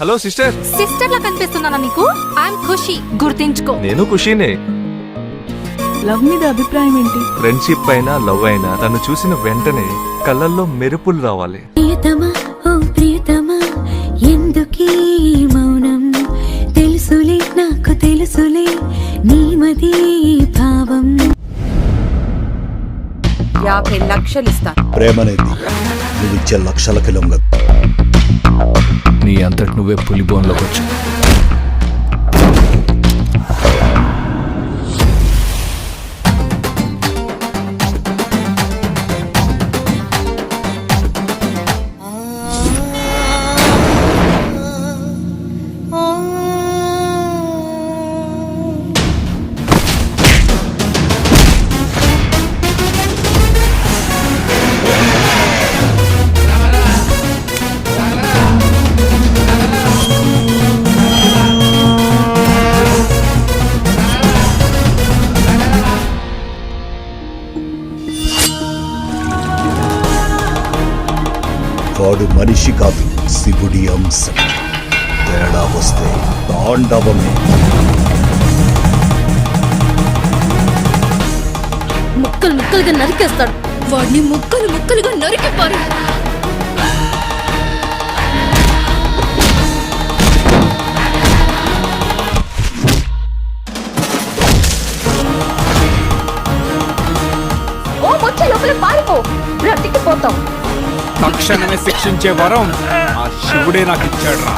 Hello sister. Sister లా కనిపిస్తున్నానా నీకు? I'm ఖుషి, గుర్తించుకో. నేను ఖుషీనే. Love మీద అభిప్రాయం ఏంటి? ఫ్రెండ్షిప్ అయినా లవ్ అయినా తను చూసిన వెంటనే కళ్ళల్లో మెరుపులు రావాలి. ప్రియతమా ఓ ప్రియతమా ఎందుకీ మౌనం, తెలుసులే నాకు తెలుసులే నీమది భావం. 50 లక్షలు ఇస్తాను. ప్రేమనేది నువ్వు ఇచ్చే లక్షల కిలోమీటర్. నీ అంతటి నువ్వే పులి బోన్లోకి వచ్చు. వాడు మనిషి కాదు, శివుడి అంశం. తేడా వస్తే తాండవమే. ముక్కలు ముక్కలుగా నరికేస్తాడు. వాడిని ముక్కలు ముక్కలుగా నరికిపారు. ఓ వచ్చే లోపల పారిపో, బ్రతికిపోతాం. తక్షణమే శిక్షించే వరం ఆ శివుడే నాకు ఇచ్చాడు రా.